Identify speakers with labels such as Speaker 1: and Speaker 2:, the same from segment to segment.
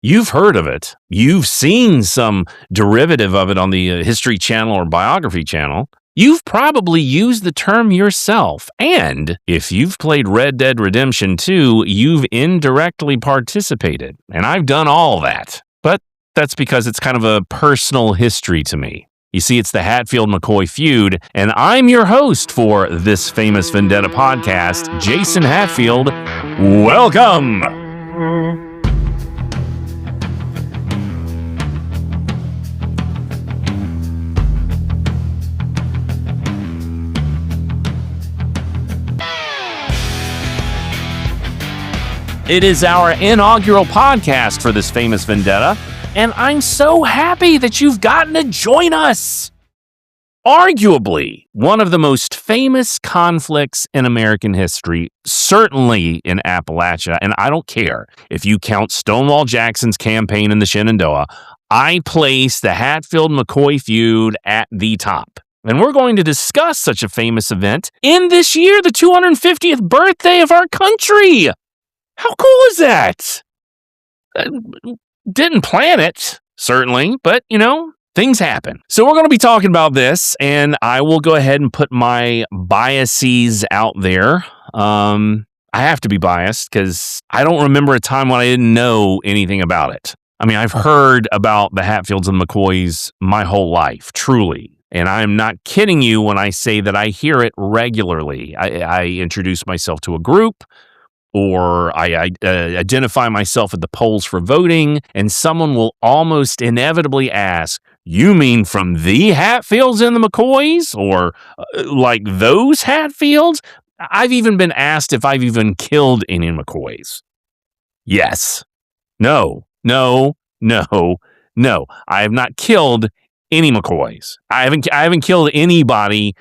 Speaker 1: You've heard of it. You've seen some derivative of it on the History Channel or Biography Channel. You've probably used the term yourself. And if you've played Red Dead Redemption 2, you've indirectly participated. And I've done all that. But that's because it's kind of a personal history to me. You see, it's the Hatfield-McCoy feud, and I'm your host for This Famous Vendetta podcast, Jason Hatfield. Welcome! It is our inaugural podcast for This Famous Vendetta, and I'm so happy that you've gotten to join us. Arguably, one of the most famous conflicts in American history, certainly in Appalachia, and I don't care if you count Stonewall Jackson's campaign in the Shenandoah, I place the Hatfield-McCoy feud at the top. And we're going to discuss such a famous event in this year, the 250th birthday of our country. How cool is that? Didn't plan it, certainly, but, things happen. So we're going to be talking about this, and I will go ahead and put my biases out there. I have to be biased because I don't remember a time when I didn't know anything about it. I mean, I've heard about the Hatfields and McCoys my whole life, truly. And I'm not kidding you when I say that I hear it regularly. I introduce myself to a group, or I identify myself at the polls for voting, and someone will almost inevitably ask, you mean from the Hatfields and the McCoys? Or like those Hatfields? I've even been asked if I've even killed any McCoys. Yes. No. I have not killed any McCoys. I haven't killed anybody.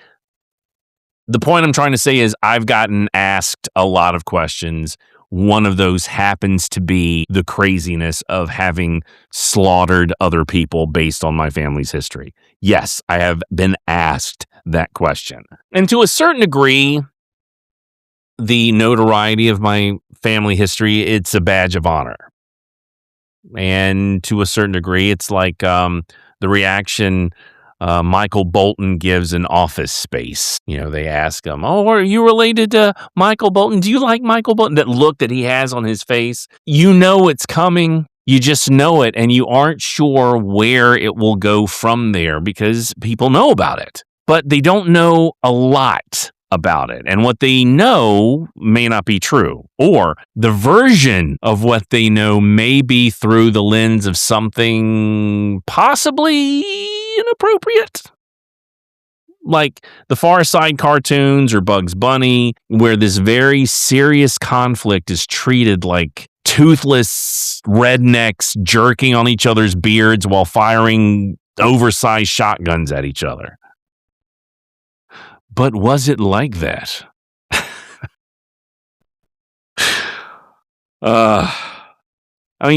Speaker 1: The point I'm trying to say is I've gotten asked a lot of questions. One of those happens to be the craziness of having slaughtered other people based on my family's history. Yes, I have been asked that question. And to a certain degree, the notoriety of my family history, it's a badge of honor. And to a certain degree, it's like the reaction Michael Bolton gives in Office Space. They ask him, oh, are you related to Michael Bolton? Do you like Michael Bolton? That look that he has on his face. You know it's coming. You just know it, and you aren't sure where it will go from there because people know about it. But they don't know a lot about it. And what they know may not be true. Or the version of what they know may be through the lens of something possibly inappropriate. Like the Far Side cartoons or Bugs Bunny, where this very serious conflict is treated like toothless rednecks jerking on each other's beards while firing oversized shotguns at each other. But was it like that?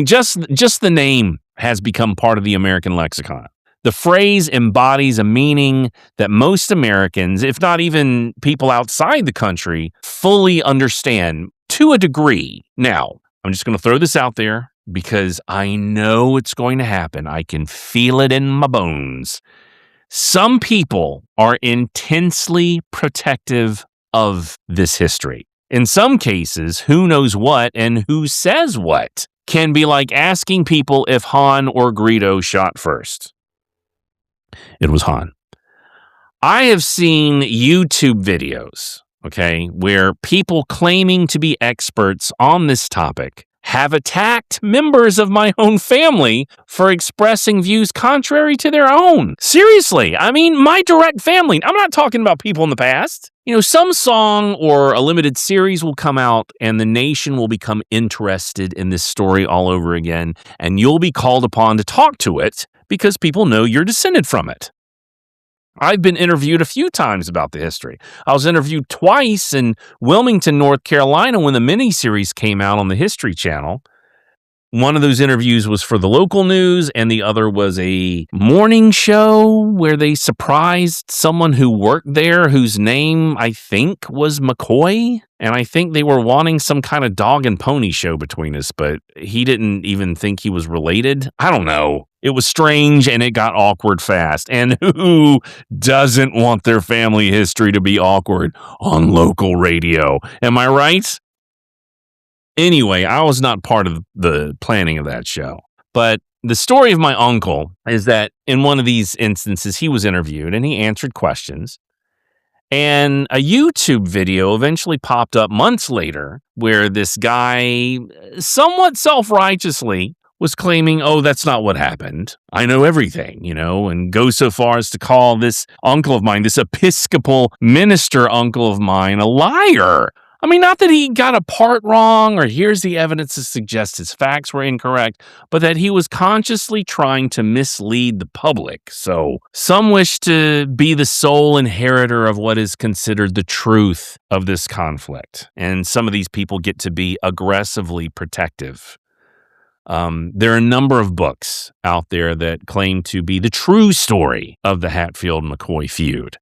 Speaker 1: Just the name has become part of the American lexicon. The phrase embodies a meaning that most Americans, if not even people outside the country, fully understand to a degree. Now, I'm just going to throw this out there because I know it's going to happen. I can feel it in my bones. Some people are intensely protective of this history. In some cases, who knows what and who says what can be like asking people if Han or Greedo shot first. It was Han. I have seen YouTube videos, where people claiming to be experts on this topic have attacked members of my own family for expressing views contrary to their own. Seriously, my direct family. I'm not talking about people in the past. Some song or a limited series will come out and the nation will become interested in this story all over again, and you'll be called upon to talk to it because people know you're descended from it. I've been interviewed a few times about the history. I was interviewed twice in Wilmington, North Carolina when the miniseries came out on the History Channel. One of those interviews was for the local news, and the other was a morning show where they surprised someone who worked there whose name I think was McCoy. And I think they were wanting some kind of dog and pony show between us, but he didn't even think he was related. I don't know. It was strange and it got awkward fast. And who doesn't want their family history to be awkward on local radio? Am I right? Anyway, I was not part of the planning of that show. But the story of my uncle is that in one of these instances, he was interviewed and he answered questions. And a YouTube video eventually popped up months later where this guy, somewhat self-righteously, was claiming, oh, that's not what happened. I know everything, and goes so far as to call this uncle of mine, this Episcopal minister uncle of mine, a liar. I mean, not that he got a part wrong or here's the evidence to suggest his facts were incorrect, but that he was consciously trying to mislead the public. So some wish to be the sole inheritor of what is considered the truth of this conflict. And some of these people get to be aggressively protective. There are a number of books out there that claim to be the true story of the Hatfield-McCoy feud.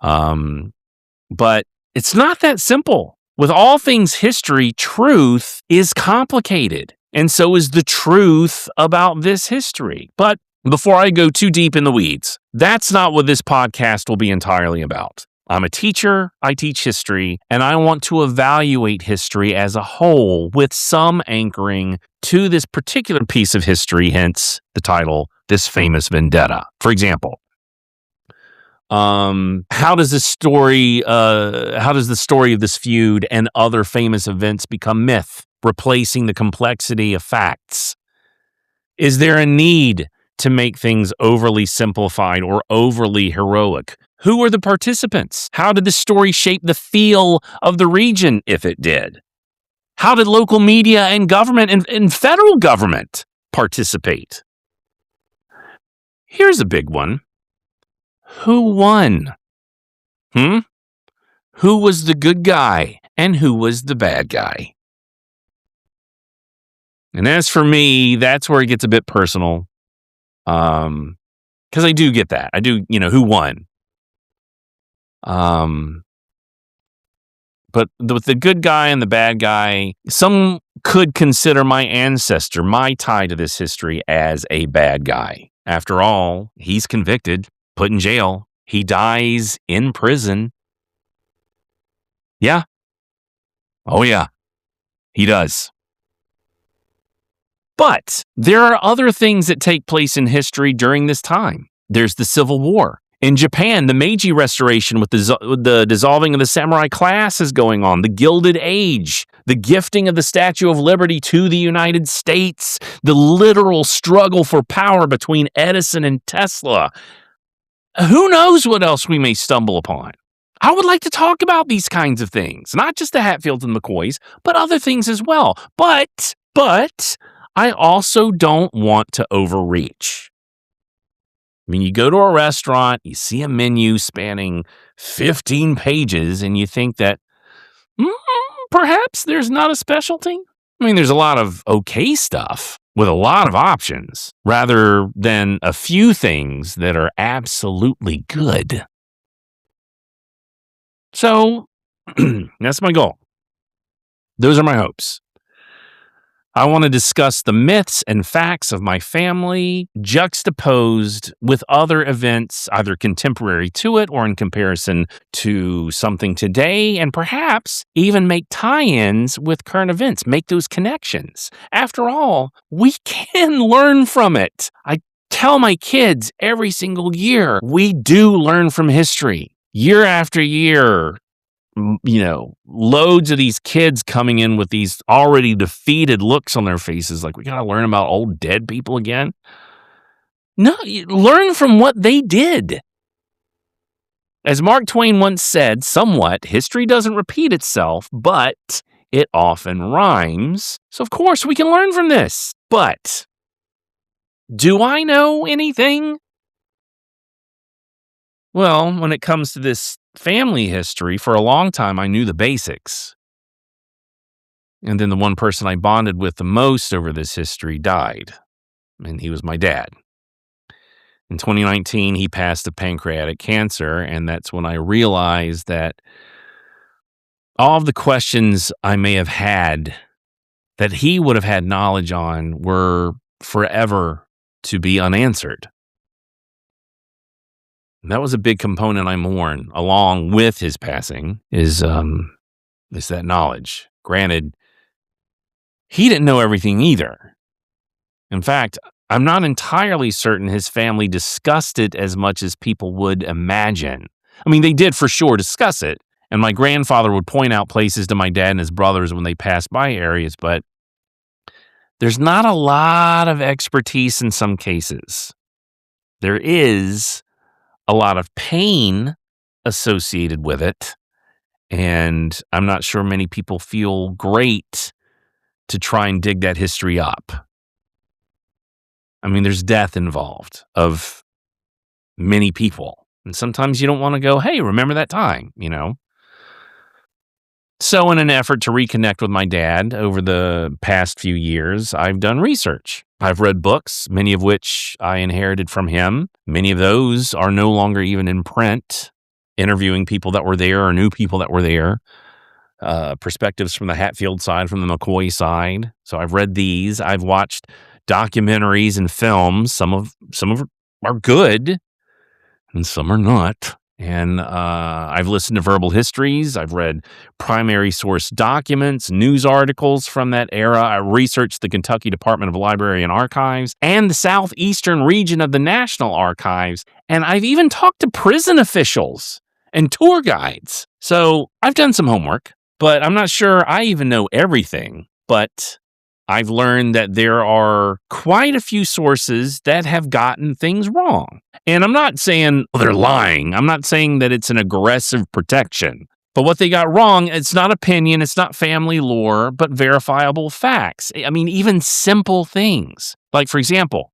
Speaker 1: But it's not that simple. With all things history, truth is complicated, and so is the truth about this history. But before I go too deep in the weeds, that's not what this podcast will be entirely about. I'm a teacher, I teach history, and I want to evaluate history as a whole with some anchoring to this particular piece of history, hence the title, This Famous Vendetta. For example, how does the story of this feud and other famous events become myth, replacing the complexity of facts? Is there a need to make things overly simplified or overly heroic? Who are the participants? How did the story shape the feel of the region, if it did? How did local media and government and federal government participate? Here's a big one. Who won? Who was the good guy and who was the bad guy? And as for me, that's where it gets a bit personal. Because I do get that. I do, who won? But with the good guy and the bad guy, some could consider my ancestor, my tie to this history, as a bad guy. After all, he's convicted, put in jail. He dies in prison. Yeah. Oh, yeah. He does. But there are other things that take place in history during this time. There's the Civil War. In Japan, the Meiji Restoration with the dissolving of the samurai class is going on. The Gilded Age, the gifting of the Statue of Liberty to the United States, the literal struggle for power between Edison and Tesla. Who knows what else we may stumble upon? I would like to talk about these kinds of things, not just the Hatfields and McCoys, but other things as well. But I also don't want to overreach. I mean, you go to a restaurant, you see a menu spanning 15 pages, and you think that perhaps there's not a specialty. I mean, there's a lot of okay stuff with a lot of options, rather than a few things that are absolutely good. So, that's my goal. Those are my hopes. I want to discuss the myths and facts of my family juxtaposed with other events, either contemporary to it or in comparison to something today, and perhaps even make tie-ins with current events, make those connections. After all, we can learn from it. I tell my kids every single year, we do learn from history. Year after year, loads of these kids coming in with these already defeated looks on their faces, like we got to learn about old dead people again. No, learn from what they did. As Mark Twain once said, somewhat, history doesn't repeat itself, but it often rhymes. So of course we can learn from this. But do I know anything? Well, when it comes to this family history, for a long time, I knew the basics. And then the one person I bonded with the most over this history died, and he was my dad. In 2019, he passed of pancreatic cancer, and that's when I realized that all of the questions I may have had that he would have had knowledge on were forever to be unanswered. And that was a big component I mourn, along with his passing, is that knowledge. Granted, he didn't know everything either. In fact, I'm not entirely certain his family discussed it as much as people would imagine. I mean, they did for sure discuss it, and my grandfather would point out places to my dad and his brothers when they passed by areas, but there's not a lot of expertise in some cases. There is a lot of pain associated with it, and I'm not sure many people feel great to try and dig that history up. I mean, there's death involved of many people, and sometimes you don't want to go, hey, remember that time, you know? So in an effort to reconnect with my dad over the past few years, I've done research. I've read books, many of which I inherited from him. Many of those are no longer even in print, interviewing people that were there or new people that were there, perspectives from the Hatfield side, from the McCoy side. So I've read these. I've watched documentaries and films. Some of are good and some are not. And I've listened to verbal histories. I've read primary source documents, news articles from that era. I researched the Kentucky Department of Library and Archives and the southeastern region of the National Archives. And I've even talked to prison officials and tour guides. So I've done some homework, but I'm not sure I even know everything. But I've learned that there are quite a few sources that have gotten things wrong. And I'm not saying they're lying. I'm not saying that it's an aggressive protection. But what they got wrong, it's not opinion, it's not family lore, but verifiable facts. I mean, even simple things. Like, for example,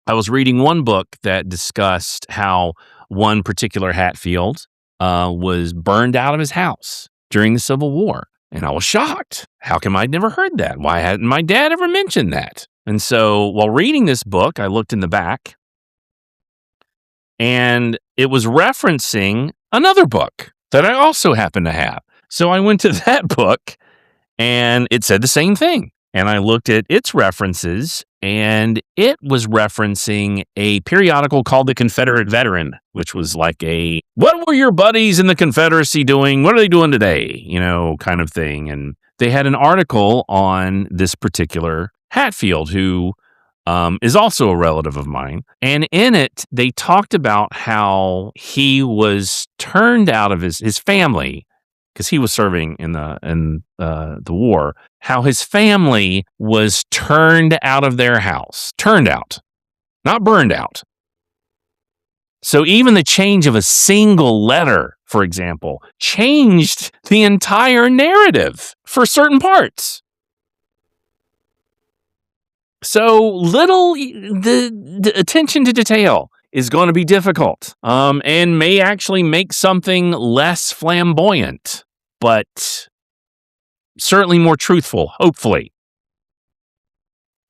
Speaker 1: I was reading one book that discussed how one particular Hatfield was burned out of his house during the Civil War. And I was shocked. How come I'd never heard that? Why hadn't my dad ever mentioned that? And so while reading this book, I looked in the back and it was referencing another book that I also happen to have. So I went to that book and it said the same thing. And I looked at its references and it was referencing a periodical called The Confederate Veteran, which was like a, what were your buddies in the Confederacy doing? What are they doing today? You know, kind of thing. And they had an article on this particular Hatfield who is also a relative of mine. And in it, they talked about how he was turned out of his family, because he was serving in the war, how his family was turned out of their house. Turned out, not burned out. So even the change of a single letter, for example, changed the entire narrative for certain parts. So the attention to detail is going to be difficult, and may actually make something less flamboyant, but certainly more truthful, hopefully.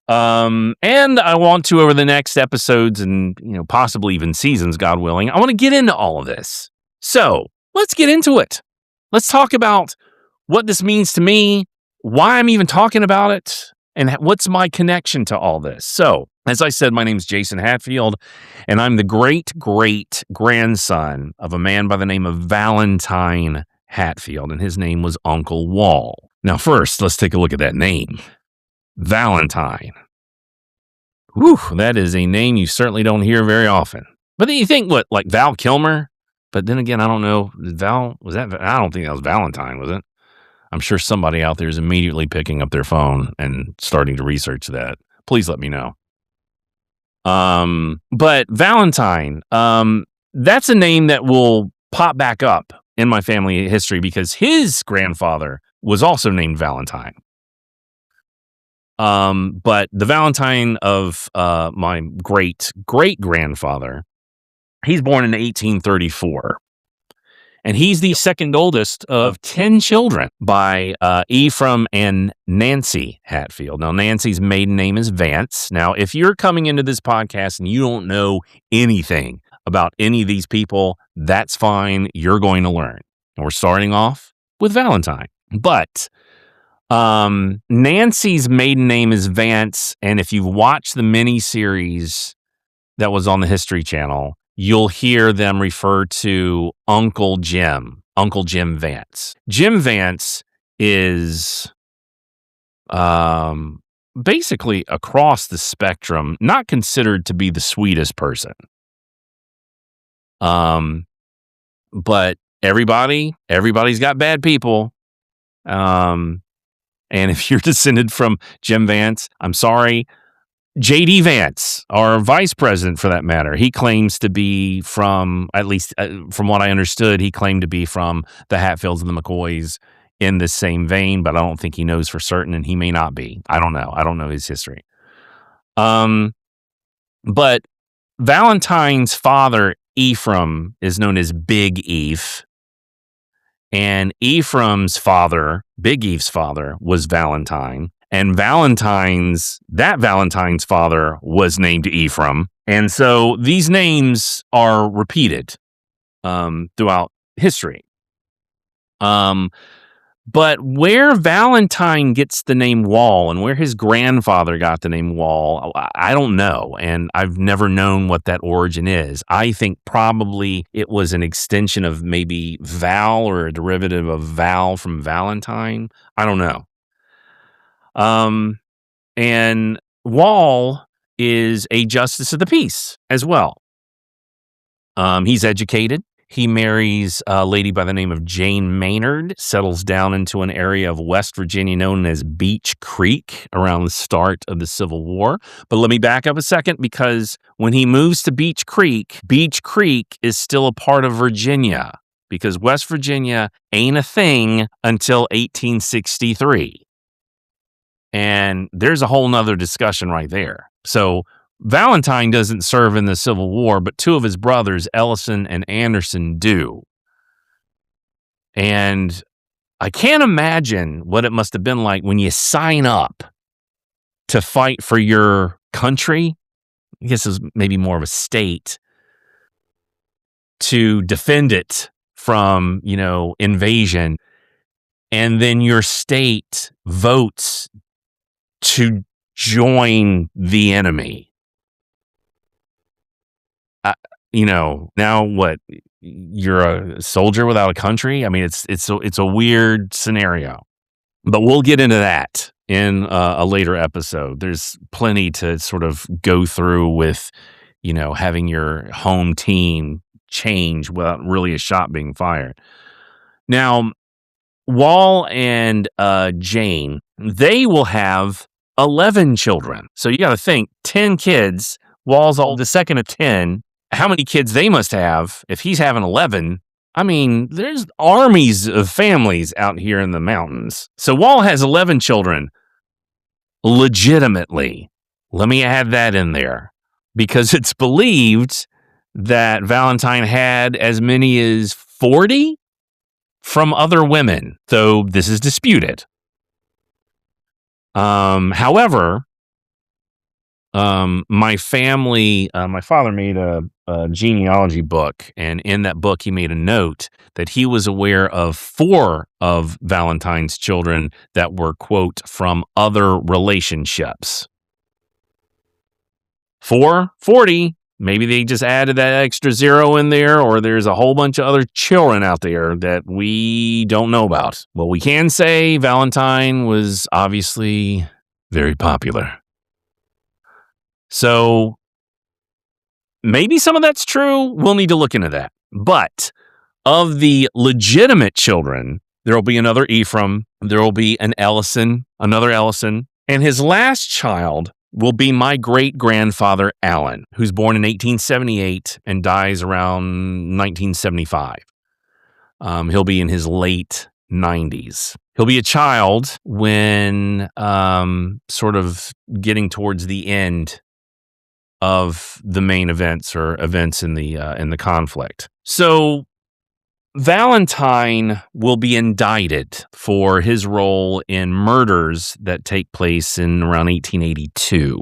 Speaker 1: And I want to, over the next episodes and, possibly even seasons, God willing, I want to get into all of this. So let's get into it. Let's talk about what this means to me, why I'm even talking about it, and what's my connection to all this. So, as I said, my name's Jason Hatfield, and I'm the great-great-grandson of a man by the name of Valentine Hatfield, and his name was Uncle Wall. Now, first, let's take a look at that name. Valentine. Whew, that is a name you certainly don't hear very often. But then you think, what, like Val Kilmer? But then again, I don't know. I don't think that was Valentine, was it? I'm sure somebody out there is immediately picking up their phone and starting to research that. Please let me know. But Valentine, that's a name that will pop back up in my family history because his grandfather was also named Valentine. But the Valentine of my great-great-grandfather, he's born in 1834. And he's the second oldest of 10 children by Ephraim and Nancy Hatfield. Now, Nancy's maiden name is Vance. Now, if you're coming into this podcast and you don't know anything about any of these people, that's fine. You're going to learn. And we're starting off with Valentine. But Nancy's maiden name is Vance. And if you've watched the miniseries that was on the History Channel, you'll hear them refer to Uncle Jim Vance. Jim Vance is basically across the spectrum, not considered to be the sweetest person. But everybody's got bad people. And if you're descended from Jim Vance, I'm sorry. J.D. Vance, our vice president for that matter, he claims to be from, at least from what I understood, he claimed to be from the Hatfields and the McCoys in the same vein, but I don't think he knows for certain, and he may not be. I don't know. I don't know his history. But Valentine's father, Ephraim, is known as Big Eve. And Ephraim's father, Big Eve's father, was Valentine. And Valentine's father was named Ephraim. And so these names are repeated throughout history. But where Valentine gets the name Wall and where his grandfather got the name Wall, I don't know. And I've never known what that origin is. I think probably it was an extension of maybe Val or a derivative of Val from Valentine. I don't know. And Wall is a justice of the peace as well. He's educated. He marries a lady by the name of Jane Maynard, settles down into an area of West Virginia known as Beech Creek around the start of the Civil War. But let me back up a second, because when he moves to Beech Creek is still a part of Virginia, because West Virginia ain't a thing until 1863. And there's a whole nother discussion right there. So Valentine doesn't serve in the Civil War, but two of his brothers, Ellison and Anderson, do. And I can't imagine what it must have been like when you sign up to fight for your country. I guess it was maybe more of a state, to defend it from, invasion. And then your state votes to join the enemy. Now what? You're a soldier without a country? I mean, it's a weird scenario, but we'll get into that in a later episode. There's plenty to sort of go through with, having your home team change without really a shot being fired. Now, Wall and Jane, they will have 11 children. So you got to think, 10 kids. Wall's the second of 10. How many kids they must have if he's having 11? I mean, there's armies of families out here in the mountains. So Wall has 11 children. Legitimately. Let me add that in there, because it's believed that Valentine had as many as 40 from other women, though this is disputed. However, my father made a genealogy book, and in that book, he made a note that he was aware of 4 of Valentine's children that were, quote, from other relationships. 40. Maybe they just added that extra 0 in there, or there's a whole bunch of other children out there that we don't know about. Well, we can say Valentine was obviously very popular. So maybe some of that's true. We'll need to look into that. But of the legitimate children, there will be another Ephraim. There will be another Ellison. And his last child will be my great-grandfather, Allen, who's born in 1878 and dies around 1975. He'll be in his late 90s. He'll be a child when sort of getting towards the end of the main events or events in the conflict. So Valentine will be indicted for his role in murders that take place in around 1882.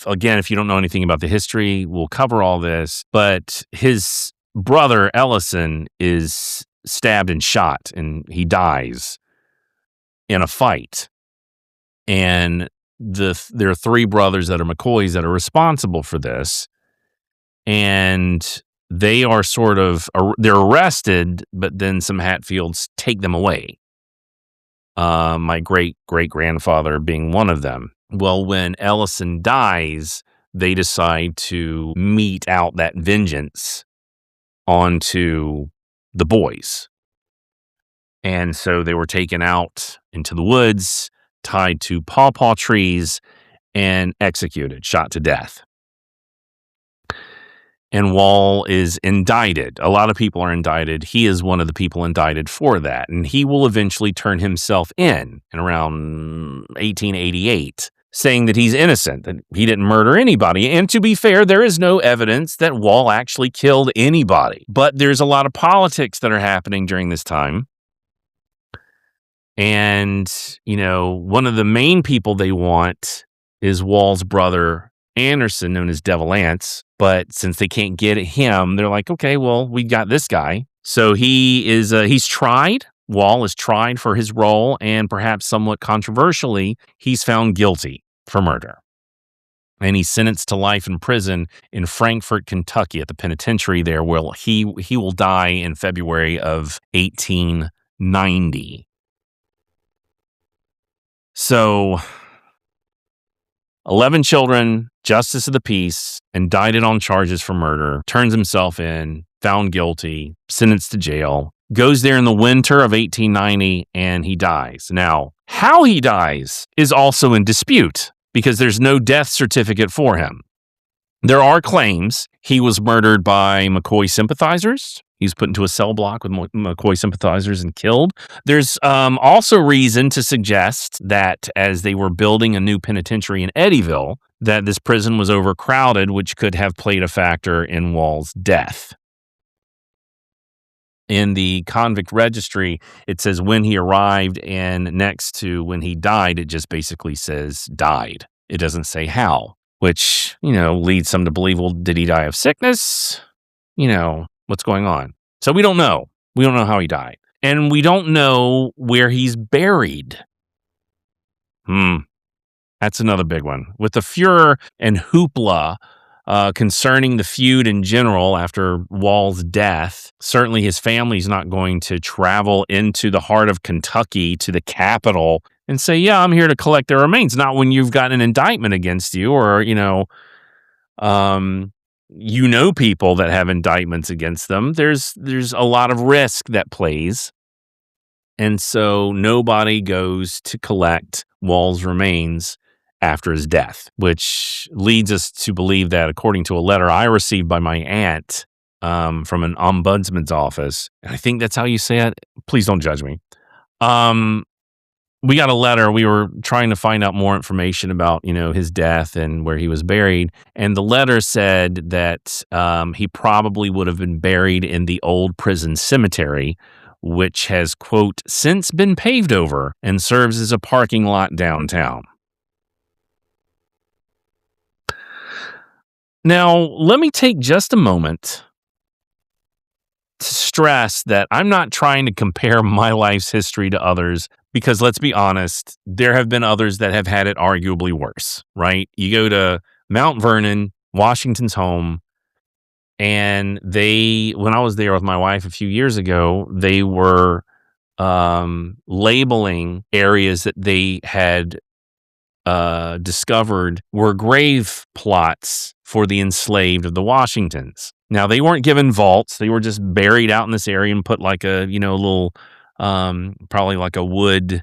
Speaker 1: Again, if you don't know anything about the history, we'll cover all this. But his brother, Ellison, is stabbed and shot, and he dies in a fight. And there are three brothers that are McCoys that are responsible for this. And they are they're arrested, but then some Hatfields take them away. My great-great-grandfather being one of them. Well, when Ellison dies, they decide to mete out that vengeance onto the boys. And so they were taken out into the woods, tied to pawpaw trees, and executed, shot to death. And Wall is indicted. A lot of people are indicted. He is one of the people indicted for that. And he will eventually turn himself in around 1888, saying that he's innocent, that he didn't murder anybody. And to be fair, there is no evidence that Wall actually killed anybody. But there's a lot of politics that are happening during this time. And, one of the main people they want is Wall's brother, Anderson, known as Devil Anse. But since they can't get at him, they're like, okay, well, we got this guy. So he's tried. Wall is tried for his role, and perhaps somewhat controversially, he's found guilty for murder. And he's sentenced to life in prison in Frankfort, Kentucky, at the penitentiary there, where he will die in February of 1890. So 11 children, justice of the peace, indicted on charges for murder, turns himself in, found guilty, sentenced to jail, goes there in the winter of 1890, and he dies. Now, how he dies is also in dispute because there's no death certificate for him. There are claims he was murdered by McCoy sympathizers. He was put into a cell block with McCoy sympathizers and killed. There's also reason to suggest that as they were building a new penitentiary in Eddyville, that this prison was overcrowded, which could have played a factor in Wall's death. In the convict registry, it says when he arrived, and next to when he died, it just basically says died. It doesn't say how, which, leads some to believe, well, did he die of sickness? What's going on? So we don't know. We don't know how he died. And we don't know where he's buried. That's another big one. With the furor and hoopla concerning the feud in general after Wall's death, certainly his family's not going to travel into the heart of Kentucky to the capital and say, yeah, I'm here to collect their remains. Not when you've got an indictment against you, or, people that have indictments against them. There's a lot of risk that plays. And so nobody goes to collect Wall's remains after his death, which leads us to believe that, according to a letter I received by my aunt from an ombudsman's office, and I think that's how you say it. Please don't judge me. We got a letter. We were trying to find out more information about, his death and where he was buried. And the letter said that he probably would have been buried in the old prison cemetery, which has, quote, since been paved over and serves as a parking lot downtown. Now, let me take just a moment to stress that I'm not trying to compare my life's history to others, because let's be honest, there have been others that have had it arguably worse, right? You go to Mount Vernon, Washington's home, and when I was there with my wife a few years ago, they were labeling areas that they had discovered were grave plots for the enslaved of the Washingtons. Now, they weren't given vaults. They were just buried out in this area and put like a, little, probably like a wood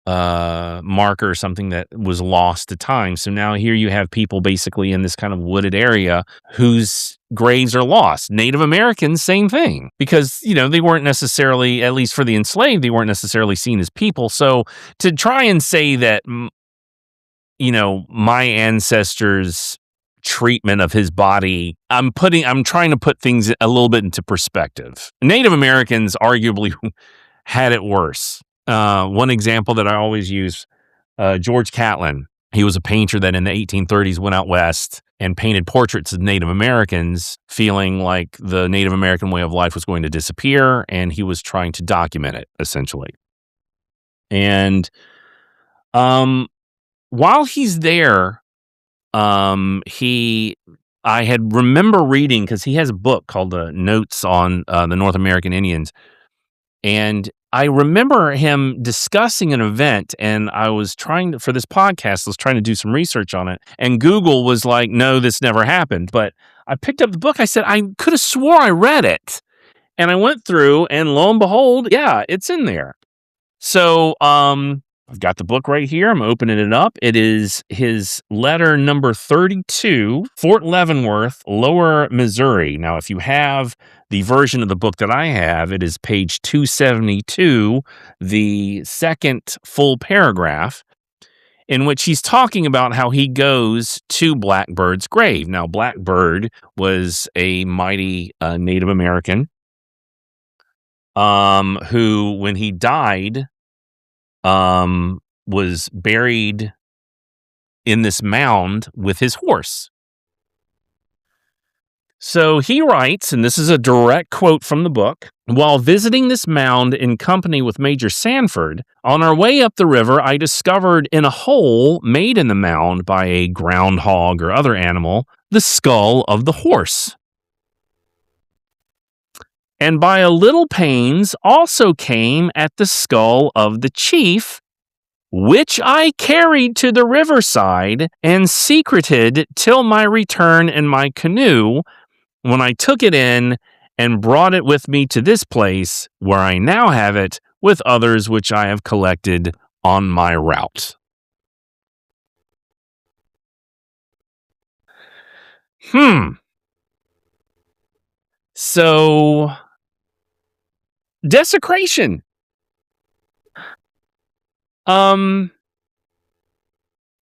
Speaker 1: marker or something that was lost to time. So now here you have people basically in this kind of wooded area whose graves are lost. Native Americans, same thing, because, they weren't necessarily, at least for the enslaved, they weren't necessarily seen as people. So to try and say that, my ancestors treatment of his body. I'm trying to put things a little bit into perspective. Native Americans arguably had it worse. One example that I always use, George Catlin. He was a painter that in the 1830s went out west and painted portraits of Native Americans, feeling like the Native American way of life was going to disappear, and he was trying to document it, essentially. And while he's there, I had remember reading, because he has a book called Notes on the North American Indians, and I remember him discussing an event, and I was for this podcast, I was trying to do some research on it, and Google was like, no, this never happened. But I picked up the book. I said, I could have swore I read it. And I went through, and lo and behold, yeah, it's in there. So I've got the book right here. I'm opening it up. It is his letter number 32, Fort Leavenworth, Lower Missouri. Now, if you have the version of the book that I have, it is page 272, the second full paragraph, in which he's talking about how he goes to Blackbird's grave. Now, Blackbird was a mighty Native American who, when he died, was buried in this mound with his horse. So he writes, and this is a direct quote from the book, while visiting this mound in company with Major Sanford, on our way up the river, I discovered in a hole made in the mound by a groundhog or other animal, the skull of the horse. And by a little pains also came at the skull of the chief, which I carried to the riverside and secreted till my return in my canoe, when I took it in and brought it with me to this place, where I now have it with others which I have collected on my route. So, desecration. So I'm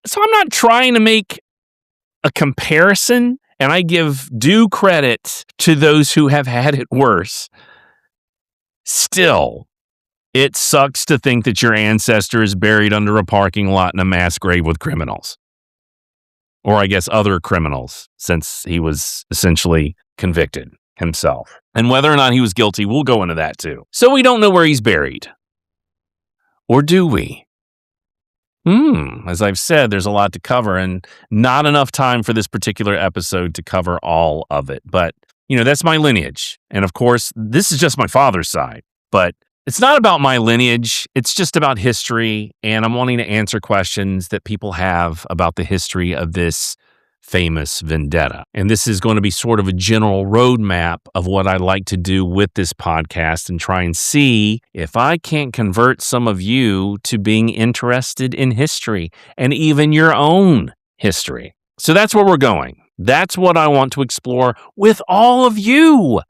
Speaker 1: not trying to make a comparison, and I give due credit to those who have had it worse. Still, it sucks to think that your ancestor is buried under a parking lot in a mass grave with criminals. Or I guess other criminals, since he was essentially convicted himself. And whether or not he was guilty, we'll go into that too. So we don't know where he's buried. Or do we? As I've said, there's a lot to cover, and not enough time for this particular episode to cover all of it. But, that's my lineage. And of course, this is just my father's side. But it's not about my lineage. It's just about history. And I'm wanting to answer questions that people have about the history of this famous vendetta. And this is going to be sort of a general roadmap of what I like to do with this podcast, and try and see if I can't convert some of you to being interested in history and even your own history. So that's where we're going. That's what I want to explore with all of you.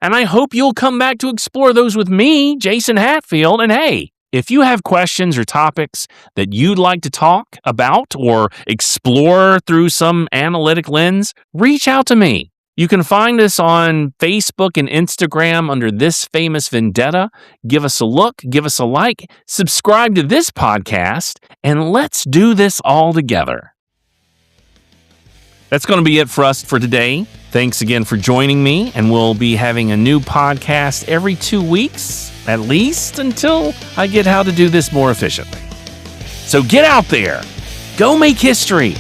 Speaker 1: And I hope you'll come back to explore those with me, Jason Hatfield. And hey, if you have questions or topics that you'd like to talk about or explore through some analytic lens, reach out to me. You can find us on Facebook and Instagram under This Famous Vendetta. Give us a look, give us a like, subscribe to this podcast, and let's do this all together. That's going to be it for us for today. Thanks again for joining me, and we'll be having a new podcast every 2 weeks, at least until I get how to do this more efficiently. So get out there, go make history,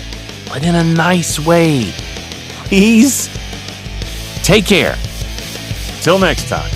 Speaker 1: but in a nice way. Please. Take care. Till next time.